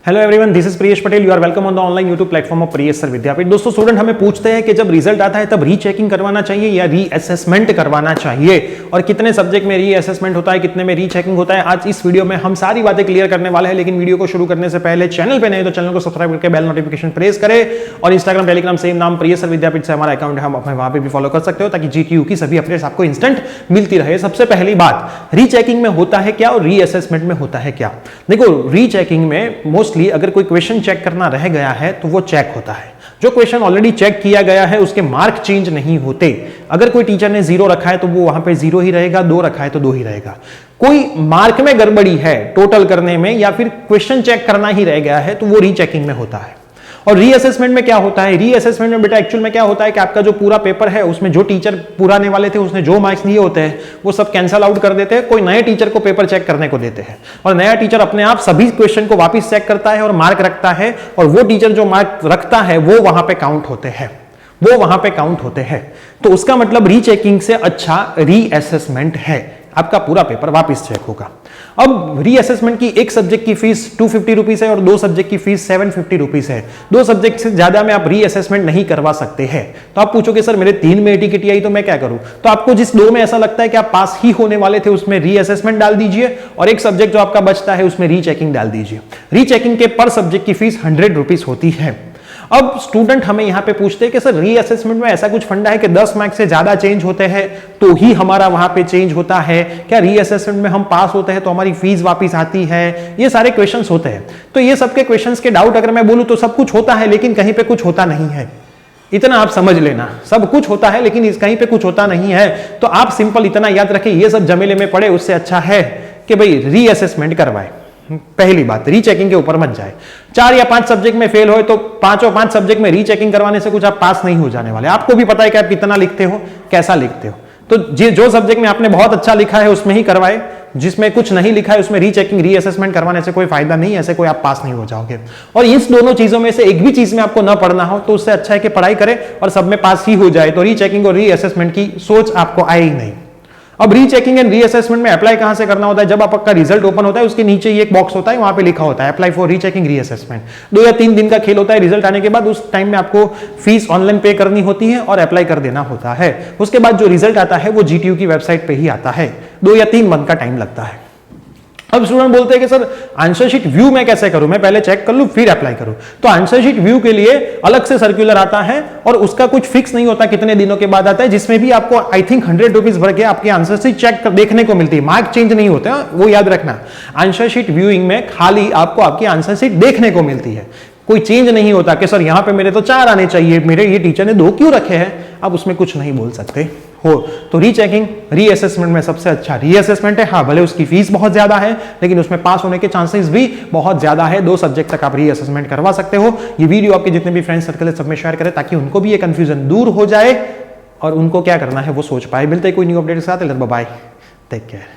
Hello everyone, this is Priyesh Patel. You are welcome on the online YouTube platform of Priyesh sir Vidyapeeth. दोस्तों, student हमें पूछते हैं कि जब रिजल्ट आता है तब रीचेकिंग करवाना चाहिए या रीअसेसमेंट करवाना चाहिए, और कितने सब्जेक्ट में रीअसेसमेंट होता है, कितने में रीचेकिंग होता है। आज इस वीडियो में हम सारी बातें क्लियर करने वाले हैं। लेकिन वीडियो को शुरू करने से पहले चैनल पे नहीं तो चैनल को सब्सक्राइब करके बेल नोटिफिकेशन प्रेस करें, और इंस्टाग्राम टेलीग्राम सेम नाम प्रियेश सर विद्यापीठ से हमारा अकाउंट है, हम अपने वहां पे भी फॉलो कर सकते हो ताकि जीटीयू की सभी अपडेट्स आपको इंस्टेंट मिलती रहे। सबसे पहली बात, रीचेकिंग में होता है क्या और रीअसेसमेंट में होता है क्या। देखो, रीचेकिंग में मोस्टली अगर कोई क्वेश्चन चेक करना रह गया है तो वो चेक होता है। जो क्वेश्चन ऑलरेडी चेक किया गया है उसके मार्क चेंज नहीं होते। अगर कोई टीचर ने 0 रखा है तो वो वहां पे 0 ही रहेगा, 2 रखा है तो 2 ही रहेगा। कोई मार्क में गड़बड़ी है टोटल करने में या फिर क्वेश्चन चेक करना ही रह गया है तो वो रीचेकिंग में होता है। और रीअसेसमेंट में क्या होता है, रीअसेसमेंट में बेटा एक्चुअल में क्या होता है कि आपका जो पूरा पेपर है उसमें जो टीचर पुराने वाले थे उसने जो मार्क्स लिए होते हैं वो सब कैंसल आउट कर देते हैं, कोई नए टीचर को पेपर चेक करने को देते हैं, और नया टीचर अपने आप सभी क्वेश्चन को वापस चेक करता है और मार्क रखता है, और वो टीचर जो मार्क रखता है वो वहां पे काउंट होते हैं, वो वहां पे काउंट होते हैं। तो उसका मतलब रीचेकिंग से अच्छा रीअसेसमेंट है, आपका पूरा पेपर वापस चेक होगा। अब रीअसेसमेंट की एक सब्जेक्ट की फीस 250 रुपीज है और 2 सब्जेक्ट की फीस 750 रुपीज है। 2 सब्जेक्ट से ज्यादा में आप रीअसेसमेंट नहीं करवा सकते हैं। तो आप पूछोगे सर मेरे 3 में ATKT आई तो मैं क्या करूं, तो आपको जिस 2 में ऐसा लगता है कि आप पास ही होने वाले थे उसमें रीअसेसमेंट डाल दीजिए, और एक सब्जेक्ट जो आपका बचता है उसमें रीचेकिंग डाल दीजिए। रीचेकिंग के पर सब्जेक्ट की फीस 100 रुपीज होती है। अब स्टूडेंट हमें यहां पे पूछते हैं कि सर रीअसेसमेंट में ऐसा कुछ फंडा है कि 10 मार्क्स से ज्यादा चेंज होते हैं तो ही हमारा वहां पे चेंज होता है क्या, रीअसेसमेंट में हम पास होते हैं तो हमारी फीस वापस आती है, ये सारे क्वेश्चंस होते हैं। तो ये सबके क्वेश्चंस के डाउट अगर मैं बोलूं तो सब कुछ होता है लेकिन कहीं पे कुछ होता नहीं है, इतना आप समझ लेना। सब कुछ होता है लेकिन कहीं पे कुछ होता नहीं है। तो आप सिंपल इतना याद रखें, ये सब जमेले में पड़े उससे अच्छा है कि भाई रीअसेसमेंट करवाए। पहली बात, रीचेकिंग के ऊपर मत जाए। 4 या 5 सब्जेक्ट में फेल हो तो 5 सब्जेक्ट में रीचेकिंग करवाने से कुछ आप पास नहीं हो जाने वाले। आपको भी पता है कि आप कितना लिखते हो, कैसा लिखते हो। तो जो सब्जेक्ट में आपने बहुत अच्छा लिखा है उसमें ही करवाए, जिसमें कुछ नहीं लिखा है उसमें रीचेकिंग रीअसेसमेंट करवाने से कोई फायदा नहीं है, ऐसे कोई आप पास नहीं हो जाओगे। और इस दोनों चीजों में से एक भी चीज में आपको ना पढ़ना हो तो उससे अच्छा है कि पढ़ाई करें और सब में पास ही हो जाए, तो रीचेकिंग और रीअसेसमेंट की सोच आपको आए ही नहीं। अब रीचेकिंग एंड रीअसेसमेंट में अप्लाई कहां से करना होता है, जब आपका रिजल्ट ओपन होता है उसके नीचे ये एक बॉक्स होता है, वहां पे लिखा होता है अप्लाई फॉर रीचेकिंग रीअसेसमेंट। 2 या 3 दिन का खेल होता है। रिजल्ट आने के बाद उस टाइम में आपको फीस ऑनलाइन पे करनी होती है और अप्लाई कर देना होता है। उसके बाद जो रिजल्ट आता है वो जीटीयू की वेबसाइट पे ही आता है। 2 या 3 मंथ का टाइम लगता है। अब स्टूडेंट बोलते हैं कि सर आंसर शीट व्यू मैं कैसे करूं, मैं पहले चेक कर लूं फिर अप्लाई करूं। तो आंसर शीट व्यू के लिए अलग से सर्कुलर आता है और उसका कुछ फिक्स नहीं होता कितने दिनों के बाद आता है, जिसमें भी आपको आई थिंक 100 रुपीज भर के आपकी आंसर शीट चेक देखने को मिलती है। मार्क चेंज नहीं होते हैं, वो याद रखना। आंसर शीट व्यूइंग में खाली आपको आपकी आंसर शीट देखने को मिलती है, कोई चेंज नहीं होता कि सर यहां पे मेरे तो 4 आने चाहिए, मेरे ये टीचर ने 2 क्यों रखे हैं। आप उसमें कुछ नहीं बोल सकते हो। तो रीचेकिंग रीअसेसमेंट में सबसे अच्छा रीअसेसमेंट है। हाँ, भले उसकी फीस बहुत ज्यादा है लेकिन उसमें पास होने के चांसेस भी बहुत ज्यादा है। 2 सब्जेक्ट तक आप रीअसेसमेंट करवा सकते हो। ये वीडियो आपके जितने भी फ्रेंड सर्कल है सब में शेयर करें ताकि उनको भी ये कंफ्यूजन दूर हो जाए और उनको क्या करना है वो सोच पाए। मिलते हैं कोई न्यू अपडेट के साथ। Bye, take care.